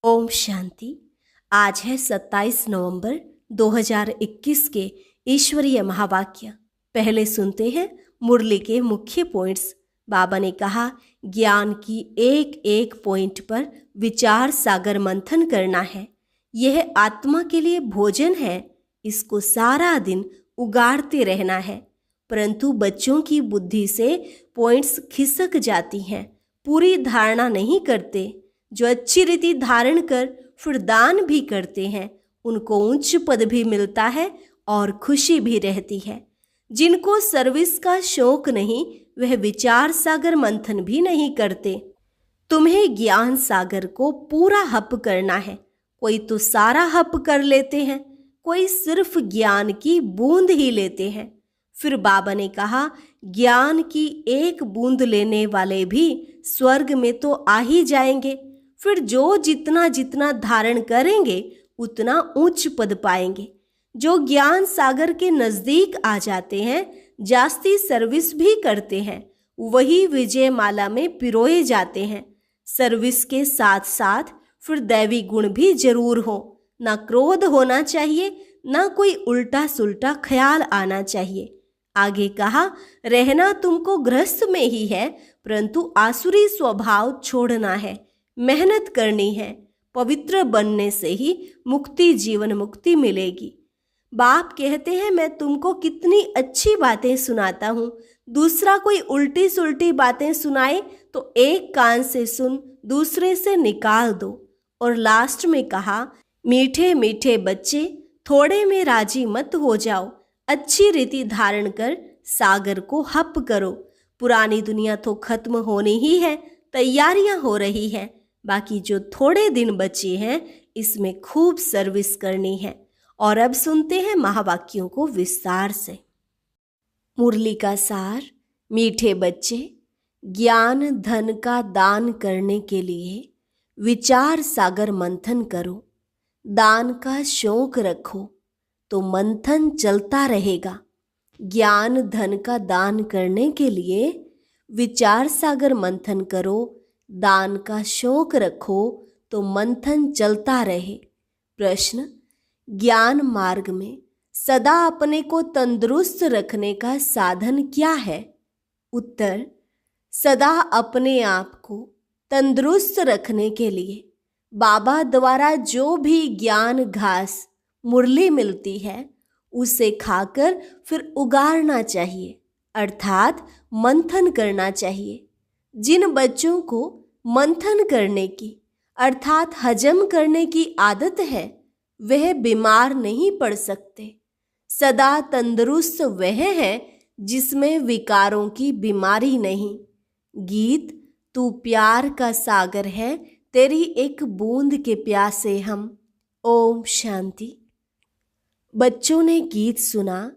ओम शांति। आज है 27 नवंबर 2021 के ईश्वरीय महावाक्य। पहले सुनते हैं मुरली के मुख्य पॉइंट्स। बाबा ने कहा, ज्ञान की एक एक पॉइंट पर विचार सागर मंथन करना है। यह आत्मा के लिए भोजन है, इसको सारा दिन उगाड़ते रहना है। परंतु बच्चों की बुद्धि से पॉइंट्स खिसक जाती हैं, पूरी धारणा नहीं करते। जो अच्छी रीति धारण कर फिर दान भी करते हैं, उनको उच्च पद भी मिलता है और खुशी भी रहती है। जिनको सर्विस का शौक नहीं, वह विचार सागर मंथन भी नहीं करते। तुम्हें ज्ञान सागर को पूरा हप करना है। कोई तो सारा हप कर लेते हैं, कोई सिर्फ ज्ञान की बूंद ही लेते हैं। फिर बाबा ने कहा, ज्ञान की एक बूंद लेने वाले भी स्वर्ग में तो आ ही जाएंगे। फिर जो जितना जितना धारण करेंगे उतना उच्च पद पाएंगे। जो ज्ञान सागर के नजदीक आ जाते हैं, जास्ती सर्विस भी करते हैं, वही विजय माला में पिरोए जाते हैं। सर्विस के साथ साथ फिर दैवी गुण भी जरूर हो। ना क्रोध होना चाहिए, ना कोई उल्टा सुल्टा ख्याल आना चाहिए। आगे कहा, रहना तुमको गृहस्थ में ही है, परंतु आसुरी स्वभाव छोड़ना है, मेहनत करनी है। पवित्र बनने से ही मुक्ति, जीवन मुक्ति मिलेगी। बाप कहते हैं, मैं तुमको कितनी अच्छी बातें सुनाता हूँ, दूसरा कोई उल्टी सुल्टी बातें सुनाए तो एक कान से सुन, दूसरे से निकाल दो। और लास्ट में कहा, मीठे मीठे बच्चे, थोड़े में राजी मत हो जाओ। अच्छी रीति धारण कर सागर को हप करो। पुरानी दुनिया तो खत्म होनी ही है, तैयारियां हो रही हैं। बाकी जो थोड़े दिन बचे हैं, इसमें खूब सर्विस करनी है। और अब सुनते हैं महावाक्यों को विस्तार से। मुरली का सार। मीठे बच्चे, ज्ञान धन का दान करने के लिए विचार सागर मंथन करो। दान का शौक रखो तो मंथन चलता रहेगा। ज्ञान धन का दान करने के लिए विचार सागर मंथन करो। दान का शौक रखो तो मंथन चलता रहे। प्रश्न, ज्ञान मार्ग में सदा अपने को तंदुरुस्त रखने का साधन क्या है? उत्तर, सदा अपने आप को तंदुरुस्त रखने के लिए बाबा द्वारा जो भी ज्ञान घास मुरली मिलती है, उसे खाकर फिर उगाड़ना चाहिए, अर्थात मंथन करना चाहिए। जिन बच्चों को मंथन करने की अर्थात हजम करने की आदत है, वह बीमार नहीं पड़ सकते। सदा तंदुरुस्त वह है जिसमें विकारों की बीमारी नहीं। गीत, तू प्यार का सागर है, तेरी एक बूंद के प्यासे हम। ओम शांति। बच्चों ने गीत सुना।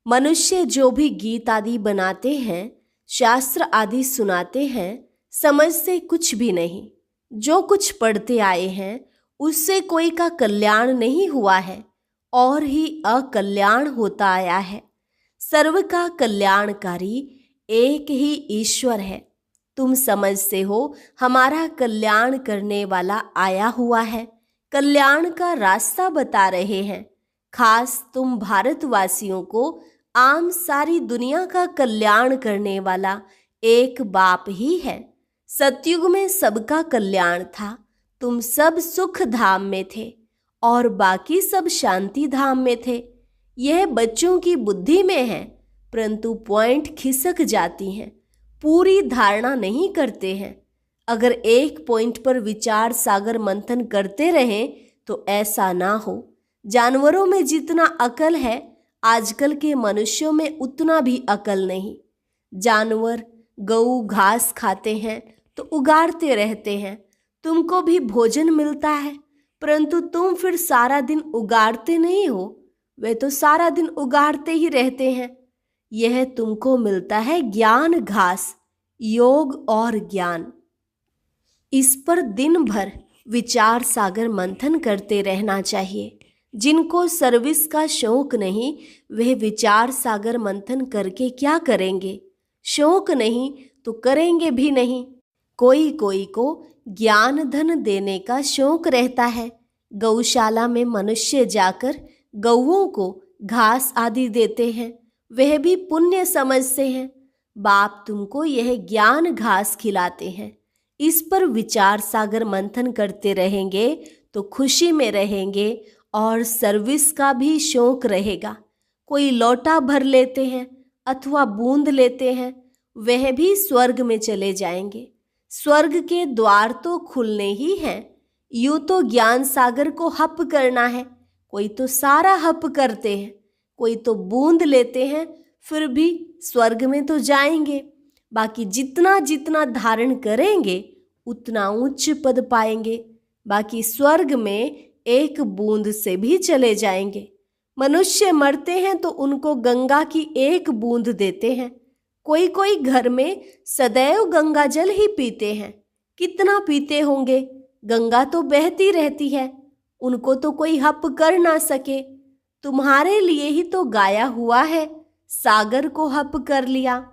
मनुष्य जो भी गीत आदि बनाते हैं, शास्त्र आदि सुनाते हैं, समझते कुछ भी नहीं। जो कुछ पढ़ते आए हैं, उससे कोई का कल्याण नहीं हुआ है, और ही अकल्याण होता आया है। सर्व का कल्याणकारी एक ही ईश्वर है। तुम समझते हो हमारा कल्याण करने वाला आया हुआ है, कल्याण का रास्ता बता रहे हैं। खास तुम भारतवासियों को आम सारी दुनिया का कल्याण करने वाला एक बाप ही है। सतयुग में सबका कल्याण था। तुम सब सुख धाम में थे और बाकी सब शांति धाम में थे। यह बच्चों की बुद्धि में है, परंतु पॉइंट खिसक जाती हैं, पूरी धारणा नहीं करते हैं। अगर एक पॉइंट पर विचार सागर मंथन करते रहें तो ऐसा ना हो। जानवरों में जितना अकल है, आजकल के मनुष्यों में उतना भी अकल नहीं। जानवर गऊ घास खाते हैं तो उगाड़ते रहते हैं। तुमको भी भोजन मिलता है, परंतु तुम फिर सारा दिन उगाड़ते नहीं हो। वे तो सारा दिन उगाड़ते ही रहते हैं। यह तुमको मिलता है ज्ञान घास, योग और ज्ञान। इस पर दिन भर विचार सागर मंथन करते रहना चाहिए। जिनको सर्विस का शौक नहीं, वह विचार सागर मंथन करके क्या करेंगे? शौक नहीं तो करेंगे भी नहीं। कोई कोई को ज्ञान धन देने का शौक रहता है। गौशाला में मनुष्य जाकर गौओं को घास आदि देते हैं, वह भी पुण्य समझते हैं। बाप तुमको यह ज्ञान घास खिलाते हैं। इस पर विचार सागर मंथन करते रहेंगे तो खुशी में रहेंगे और सर्विस का भी शौक रहेगा। कोई लोटा भर लेते हैं अथवा बूंद लेते हैं, वह भी स्वर्ग में चले जाएंगे। स्वर्ग के द्वार तो खुलने ही हैं। यूं तो ज्ञान सागर को हप करना है। कोई तो सारा हप करते हैं, कोई तो बूंद लेते हैं, फिर भी स्वर्ग में तो जाएंगे। बाकी जितना जितना धारण करेंगे उतना उच्च पद पाएंगे। बाकी स्वर्ग में एक बूंद से भी चले जाएंगे। मनुष्य मरते हैं तो उनको गंगा की एक बूंद देते हैं। कोई कोई घर में सदैव गंगा जल ही पीते हैं। कितना पीते होंगे, गंगा तो बहती रहती है, उनको तो कोई हप कर ना सके। तुम्हारे लिए ही तो गाया हुआ है, सागर को हप कर लिया।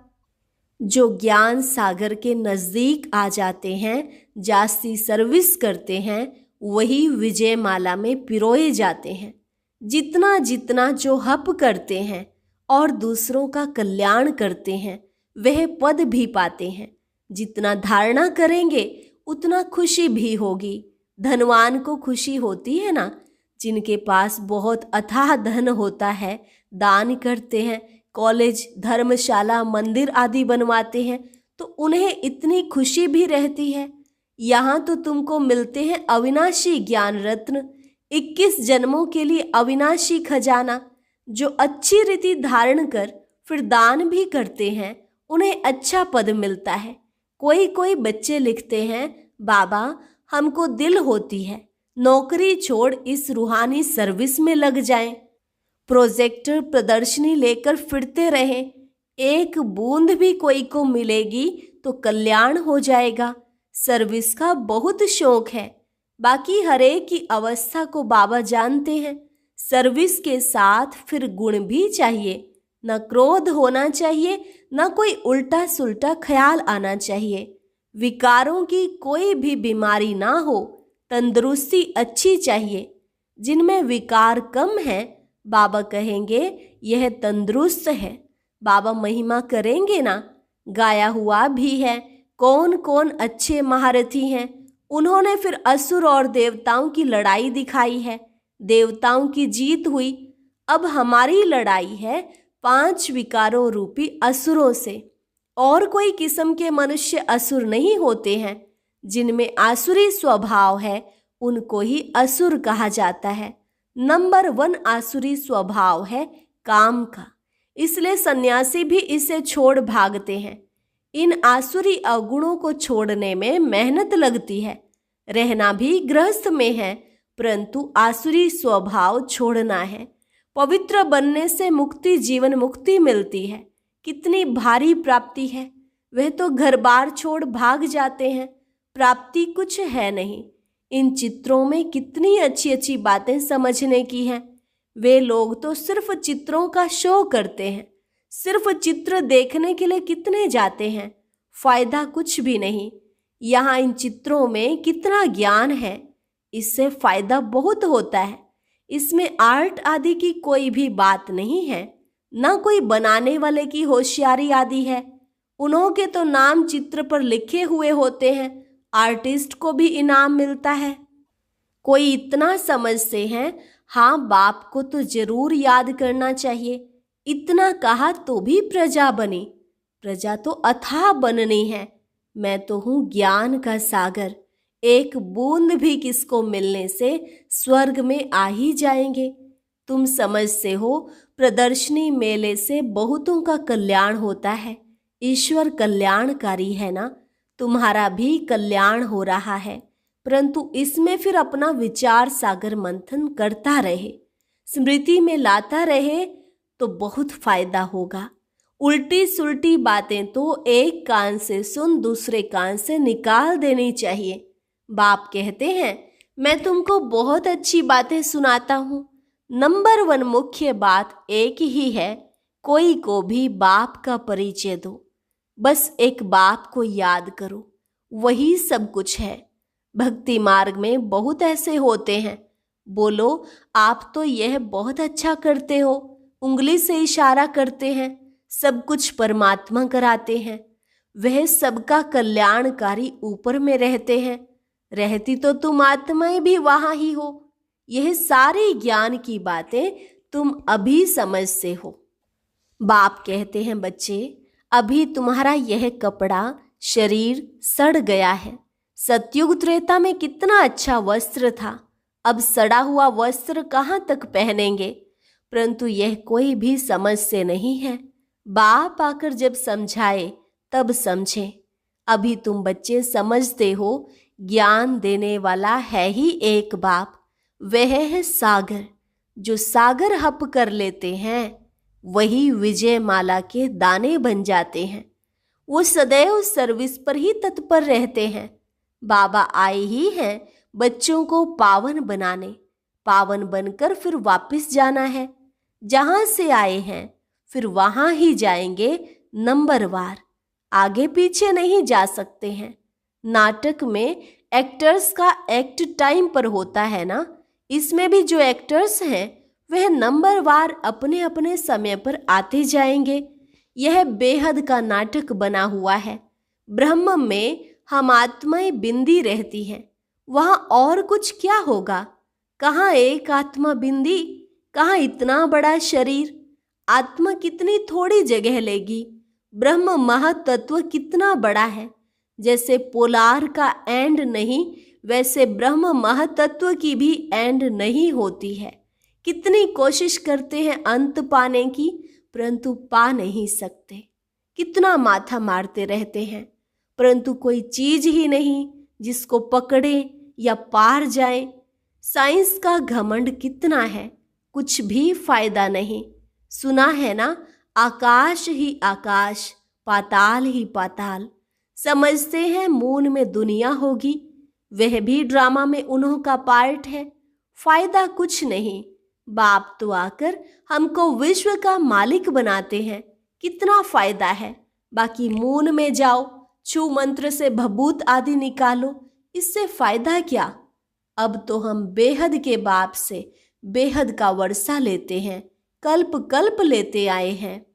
जो ज्ञान सागर के नजदीक आ जाते हैं, जास्ती सर्विस करते हैं, वही विजय माला में पिरोए जाते हैं। जितना जितना जो हप करते हैं और दूसरों का कल्याण करते हैं, वह पद भी पाते हैं। जितना धारणा करेंगे उतना खुशी भी होगी। धनवान को खुशी होती है ना। जिनके पास बहुत अथाह धन होता है, दान करते हैं, कॉलेज, धर्मशाला, मंदिर आदि बनवाते हैं, तो उन्हें इतनी खुशी भी रहती है। यहाँ तो तुमको मिलते हैं अविनाशी ज्ञान रत्न, 21 जन्मों के लिए अविनाशी खजाना। जो अच्छी रीति धारण कर फिर दान भी करते हैं, उन्हें अच्छा पद मिलता है। कोई कोई बच्चे लिखते हैं, बाबा हमको दिल होती है नौकरी छोड़ इस रूहानी सर्विस में लग जाएं। प्रोजेक्टर प्रदर्शनी लेकर फिरते रहें। एक बूंद भी कोई को मिलेगी तो कल्याण हो जाएगा। सर्विस का बहुत शौक है। बाकी हरेक की अवस्था को बाबा जानते हैं। सर्विस के साथ फिर गुण भी चाहिए। न क्रोध होना चाहिए, न कोई उल्टा सुल्टा ख्याल आना चाहिए। विकारों की कोई भी बीमारी ना हो। तंदुरुस्ती अच्छी चाहिए। जिनमें विकार कम है, बाबा कहेंगे यह तंदुरुस्त है। बाबा महिमा करेंगे ना। गाया हुआ भी है, कौन कौन अच्छे महारथी हैं। उन्होंने फिर असुर और देवताओं की लड़ाई दिखाई है। देवताओं की जीत हुई। अब हमारी लड़ाई है 5 विकारों रूपी असुरों से। और कोई किस्म के मनुष्य असुर नहीं होते हैं। जिनमें आसुरी स्वभाव है उनको ही असुर कहा जाता है। नंबर 1 आसुरी स्वभाव है काम का, इसलिए सन्यासी भी इसे छोड़ भागते हैं। इन आसुरी अवगुणों को छोड़ने में मेहनत लगती है। रहना भी गृहस्थ में है, परंतु आसुरी स्वभाव छोड़ना है। पवित्र बनने से मुक्ति, जीवन मुक्ति मिलती है। कितनी भारी प्राप्ति है। वह तो घर बार छोड़ भाग जाते हैं, प्राप्ति कुछ है नहीं। इन चित्रों में कितनी अच्छी अच्छी बातें समझने की हैं। वे लोग तो सिर्फ चित्रों का शो करते हैं। सिर्फ चित्र देखने के लिए कितने जाते हैं, फायदा कुछ भी नहीं। यहाँ इन चित्रों में कितना ज्ञान है, इससे फायदा बहुत होता है। इसमें आर्ट आदि की कोई भी बात नहीं है, ना कोई बनाने वाले की होशियारी आदि है। उन्हों के तो नाम चित्र पर लिखे हुए होते हैं, आर्टिस्ट को भी इनाम मिलता है। कोई इतना समझते हैं, हाँ बाप को तो जरूर याद करना चाहिए। इतना कहा तो भी प्रजा बनी। प्रजा तो अथाह बननी है। मैं तो हूँ ज्ञान का सागर। एक बूंद भी किसको मिलने से स्वर्ग में आ ही जाएंगे। तुम समझते हो प्रदर्शनी मेले से बहुतों का कल्याण होता है। ईश्वर कल्याणकारी है ना। तुम्हारा भी कल्याण हो रहा है, परंतु इसमें फिर अपना विचार सागर मंथन करता रहे, स्मृति में लाता रहे तो बहुत फायदा होगा। उल्टी सुल्टी बातें तो एक कान से सुन दूसरे कान से निकाल देनी चाहिए। बाप कहते हैं मैं तुमको बहुत अच्छी बातें सुनाता हूँ। नंबर 1 मुख्य बात एक ही है, कोई को भी बाप का परिचय दो। बस एक बाप को याद करो, वही सब कुछ है। भक्ति मार्ग में बहुत ऐसे होते हैं। बोलो, आप तो यह बहुत अच्छा करते हो, उंगली से इशारा करते हैं, सब कुछ परमात्मा कराते हैं, वह सबका कल्याणकारी ऊपर में रहते हैं, रहती तो तुम आत्माएं भी वहां ही हो। यह सारी ज्ञान की बातें तुम अभी समझते हो। बाप कहते हैं, बच्चे अभी तुम्हारा यह कपड़ा शरीर सड़ गया है। सतयुग त्रेता में कितना अच्छा वस्त्र था, अब सड़ा हुआ वस्त्र कहाँ तक पहनेंगे। परंतु यह कोई भी समझ से नहीं है। बाप आकर जब समझाए तब समझे। अभी तुम बच्चे समझते हो, ज्ञान देने वाला है ही एक बाप, वह है सागर। जो सागर हप कर लेते हैं वही विजय माला के दाने बन जाते हैं। वो सदैव सर्विस पर ही तत्पर रहते हैं। बाबा आए ही हैं बच्चों को पावन बनाने। पावन बनकर फिर वापस जाना है। जहां से आए हैं फिर वहां ही जाएंगे, नंबरवार, आगे पीछे नहीं जा सकते हैं। नाटक में एक्टर्स का एक्ट टाइम पर होता है ना, इसमें भी जो एक्टर्स हैं वह नंबरवार अपने अपने समय पर आते जाएंगे। यह बेहद का नाटक बना हुआ है। ब्रह्म में हम आत्माएं बिंदी रहती हैं, वहां और कुछ क्या होगा। कहाँ एक आत्मा बिंदी, कहाँ इतना बड़ा शरीर। आत्मा कितनी थोड़ी जगह लेगी, ब्रह्म महातत्व कितना बड़ा है। जैसे पोलार का एंड नहीं, वैसे ब्रह्म महातत्व की भी एंड नहीं होती है। कितनी कोशिश करते हैं अंत पाने की, परंतु पा नहीं सकते। कितना माथा मारते रहते हैं, परंतु कोई चीज ही नहीं जिसको पकड़े या पार जाए। साइंस का घमंड कितना है, कुछ भी फायदा नहीं। सुना है ना, आकाश ही आकाश, पाताल ही पाताल। समझते हैं मून में दुनिया होगी, वह भी ड्रामा में उन्हों का पार्ट है। फायदा कुछ नहीं। बाप तो आकर हमको विश्व का मालिक बनाते हैं, कितना फायदा है। बाकी मून में जाओ, छू मंत्र से भभूत आदि निकालो, इससे फायदा क्या। अब तो हम बेहद के बाप से बेहद का वर्षा लेते हैं, कल्प कल्प लेते आए हैं।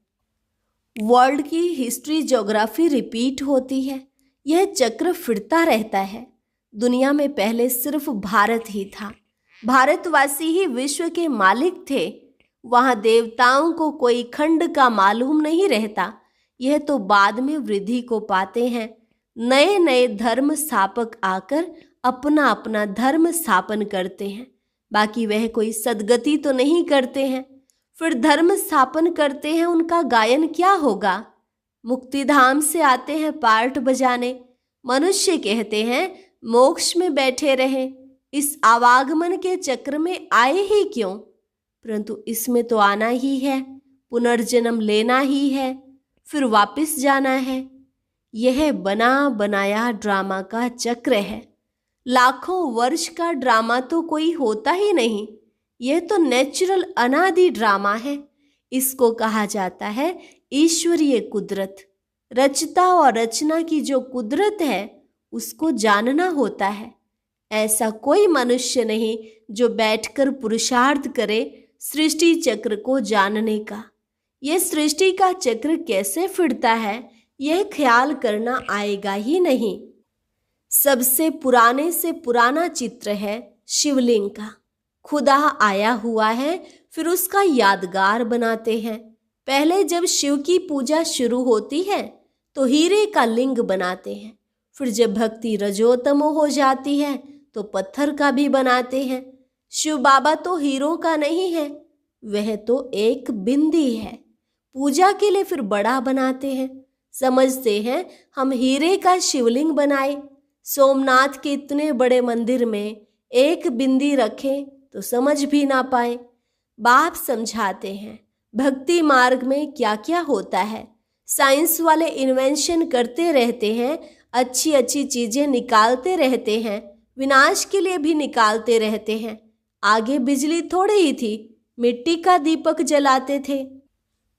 वर्ल्ड की हिस्ट्री ज्योग्राफी रिपीट होती है, यह चक्र फिरता रहता है। दुनिया में पहले सिर्फ भारत ही था, भारतवासी ही विश्व के मालिक थे। वहां देवताओं को कोई खंड का मालूम नहीं रहता, यह तो बाद में वृद्धि को पाते हैं। नए नए धर्म स्थापक आकर अपना अपना धर्म स्थापन करते हैं, बाकी वह कोई सदगति तो नहीं करते हैं। फिर धर्म स्थापन करते हैं, उनका गायन क्या होगा। मुक्तिधाम से आते हैं पार्ट बजाने, मनुष्य कहते हैं मोक्ष में बैठे रहें। इस आवागमन के चक्र में आए ही क्यों, परंतु इसमें तो आना ही है, पुनर्जन्म लेना ही है, फिर वापस जाना है। यह बना बनाया ड्रामा का चक्र है। लाखों वर्ष का ड्रामा तो कोई होता ही नहीं, यह तो नेचुरल अनादि ड्रामा है। इसको कहा जाता है ईश्वरीय कुदरत। रचता और रचना की जो कुदरत है उसको जानना होता है। ऐसा कोई मनुष्य नहीं जो बैठकर पुरुषार्थ करे सृष्टि चक्र को जानने का। यह सृष्टि का चक्र कैसे फिरता है यह ख्याल करना आएगा ही नहीं। सबसे पुराने से पुराना चित्र है शिवलिंग का। खुदा आया हुआ है, फिर उसका यादगार बनाते हैं। पहले जब शिव की पूजा शुरू होती है तो हीरे का लिंग बनाते हैं, फिर जब भक्ति रजोतमो हो जाती है तो पत्थर का भी बनाते हैं। शिव बाबा तो हीरों का नहीं है, वह तो एक बिंदी है। पूजा के लिए फिर बड़ा बनाते हैं। समझते हैं हम हीरे का शिवलिंग बनाए, सोमनाथ के इतने बड़े मंदिर में एक बिंदी रखें तो समझ भी ना पाए। बाप समझाते हैं भक्ति मार्ग में क्या क्या होता है। साइंस वाले इन्वेंशन करते रहते हैं, अच्छी अच्छी चीजें निकालते रहते हैं, विनाश के लिए भी निकालते रहते हैं। आगे बिजली थोड़ी ही थी, मिट्टी का दीपक जलाते थे।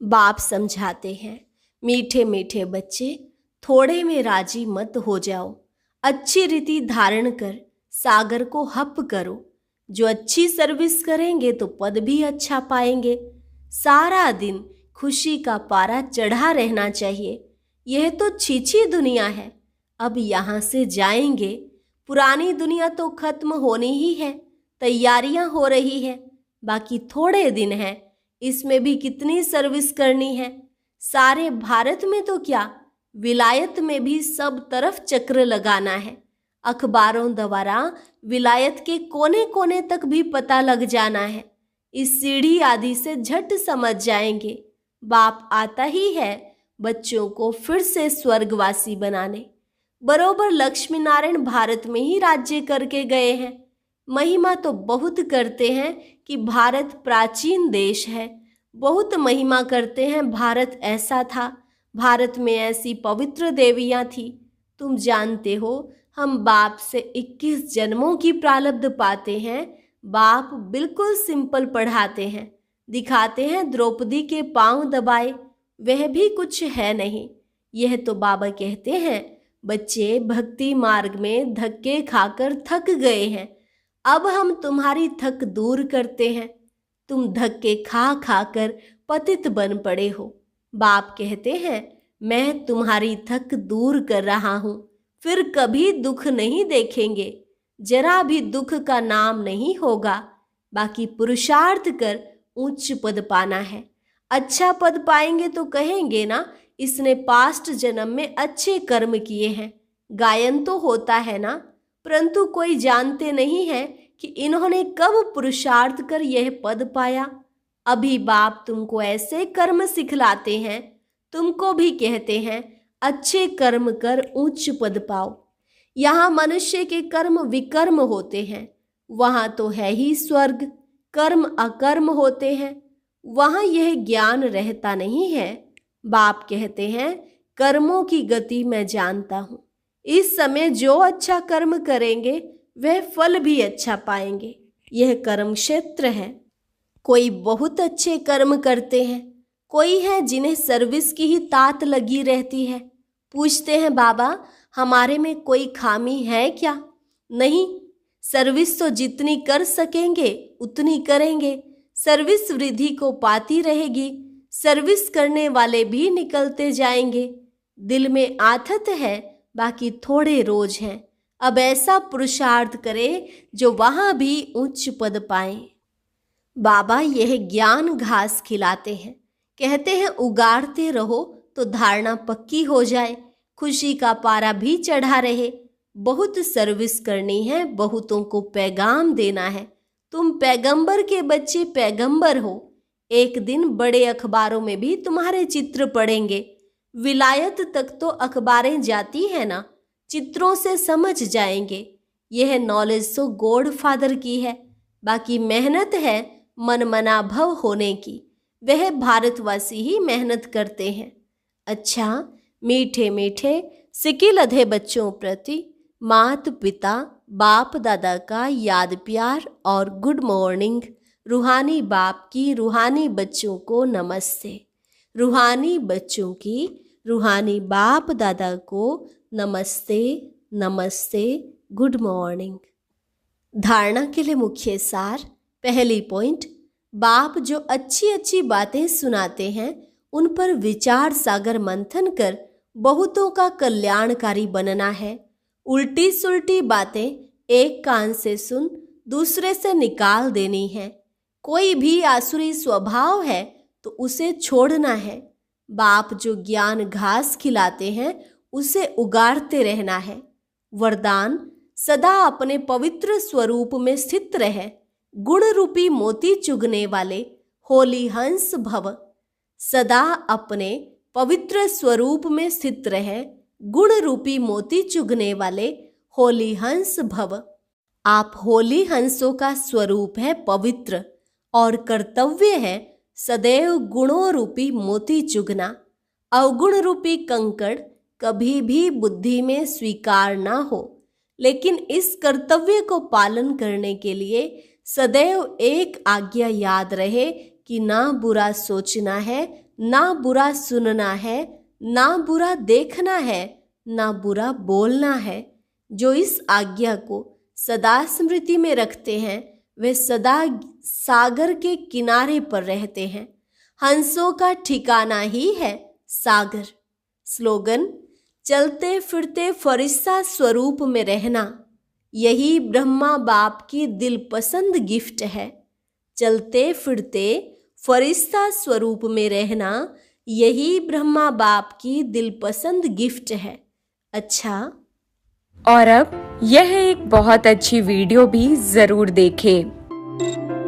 बाप समझाते हैं मीठे मीठे बच्चे, थोड़े में राजी मत हो जाओ। अच्छी रीति धारण कर सागर को हप करो। जो अच्छी सर्विस करेंगे तो पद भी अच्छा पाएंगे। सारा दिन खुशी का पारा चढ़ा रहना चाहिए। यह तो छीछी दुनिया है, अब यहाँ से जाएंगे। पुरानी दुनिया तो खत्म होनी ही है, तैयारियां हो रही है। बाकी थोड़े दिन हैं, इसमें भी कितनी सर्विस करनी है। सारे भारत में तो क्या, विलायत में भी सब तरफ चक्र लगाना है। अखबारों द्वारा विलायत के कोने कोने तक भी पता लग जाना है। इस सीढ़ी आदि से झट समझ जाएंगे। बाप आता ही है बच्चों को फिर से स्वर्गवासी बनाने। बरोबर लक्ष्मी नारायण भारत में ही राज्य करके गए हैं। महिमा तो बहुत करते हैं कि भारत प्राचीन देश है। बहुत महिमा करते हैं भारत ऐसा था, भारत में ऐसी पवित्र देवियां थी। तुम जानते हो हम बाप से 21 जन्मों की प्रारब्ध पाते हैं। बाप बिल्कुल सिंपल पढ़ाते हैं, दिखाते हैं द्रौपदी के पांव दबाए, वह भी कुछ है नहीं। यह तो बाबा कहते हैं बच्चे भक्ति मार्ग में धक्के खाकर थक गए हैं, अब हम तुम्हारी थक दूर करते हैं। तुम धक्के खा खाकर पतित बन पड़े हो। बाप कहते हैं मैं तुम्हारी थक दूर कर रहा हूँ, फिर कभी दुख नहीं देखेंगे, जरा भी दुख का नाम नहीं होगा। बाकी पुरुषार्थ कर उच्च पद पाना है। अच्छा पद पाएंगे तो कहेंगे ना इसने पास्ट जन्म में अच्छे कर्म किए हैं। गायन तो होता है ना, परंतु कोई जानते नहीं है कि इन्होंने कब पुरुषार्थ कर यह पद पाया। अभी बाप तुमको ऐसे कर्म सिखलाते हैं, तुमको भी कहते हैं अच्छे कर्म कर उच्च पद पाओ। यहाँ मनुष्य के कर्म विकर्म होते हैं, वहाँ तो है ही स्वर्ग। कर्म अकर्म होते हैं, वहाँ यह ज्ञान रहता नहीं है। बाप कहते हैं कर्मों की गति मैं जानता हूँ। इस समय जो अच्छा कर्म करेंगे वह फल भी अच्छा पाएंगे। यह कर्म क्षेत्र है। कोई बहुत अच्छे कर्म करते हैं, कोई है जिन्हें सर्विस की ही तात लगी रहती है। पूछते हैं बाबा हमारे में कोई खामी है क्या? नहीं, सर्विस तो जितनी कर सकेंगे उतनी करेंगे। सर्विस वृद्धि को पाती रहेगी, सर्विस करने वाले भी निकलते जाएंगे। दिल में आथत है, बाकी थोड़े रोज हैं। अब ऐसा पुरुषार्थ करे जो वहां भी उच्च पद पाए। बाबा यह ज्ञान घास खिलाते हैं, कहते हैं उगाड़ते रहो तो धारणा पक्की हो जाए, खुशी का पारा भी चढ़ा रहे। बहुत सर्विस करनी है, बहुतों को पैगाम देना है। तुम पैगंबर के बच्चे पैगंबर हो। एक दिन बड़े अखबारों में भी तुम्हारे चित्र पड़ेंगे। विलायत तक तो अखबारें जाती है ना, चित्रों से समझ जाएंगे। यह नॉलेज तो गॉड फादर की है, बाकी मेहनत है मनमना भव होने की। वह भारतवासी ही मेहनत करते हैं। अच्छा, मीठे मीठे सिकिल अधे बच्चों प्रति मात पिता बाप दादा का याद प्यार और गुड मॉर्निंग। रूहानी बाप की रूहानी बच्चों को नमस्ते। रूहानी बच्चों की रूहानी बाप दादा को नमस्ते नमस्ते, गुड मॉर्निंग। धारणा के लिए मुख्य सार। पहली पॉइंट, बाप जो अच्छी अच्छी बातें सुनाते हैं उन पर विचार सागर मंथन कर बहुतों का कल्याणकारी बनना है। उल्टी सुल्टी बातें एक कान से सुन दूसरे से निकाल देनी है। कोई भी आसुरी स्वभाव है तो उसे छोड़ना है। बाप जो ज्ञान घास खिलाते हैं उसे उगाड़ते रहना है। वरदान, सदा अपने पवित्र स्वरूप में स्थित रहे, गुण रूपी मोती चुगने वाले होली हंस भव। सदा अपने पवित्र स्वरूप में स्थित रहे, गुण रूपी मोती चुगने वाले होली हंस भव। आप होली हंसों का स्वरूप है पवित्र और कर्तव्य है सदैव गुणों रूपी मोती चुगना। अवगुण रूपी कंकड़ कभी भी बुद्धि में स्वीकार ना हो, लेकिन इस कर्तव्य को पालन करने के लिए सदैव एक आज्ञा याद रहे कि ना बुरा सोचना है, ना बुरा सुनना है, ना बुरा देखना है, ना बुरा बोलना है। जो इस आज्ञा को सदा स्मृति में रखते हैं, वे सदा सागर के किनारे पर रहते हैं। हंसों का ठिकाना ही है सागर। स्लोगन: चलते फिरते फरिश्ता स्वरूप में रहना, यही ब्रह्मा बाप की दिल पसंद गिफ्ट है। चलते फिरते फरिश्ता स्वरूप में रहना, यही ब्रह्मा बाप की दिल पसंद गिफ्ट है। अच्छा, और अब यह एक बहुत अच्छी वीडियो भी जरूर देखें।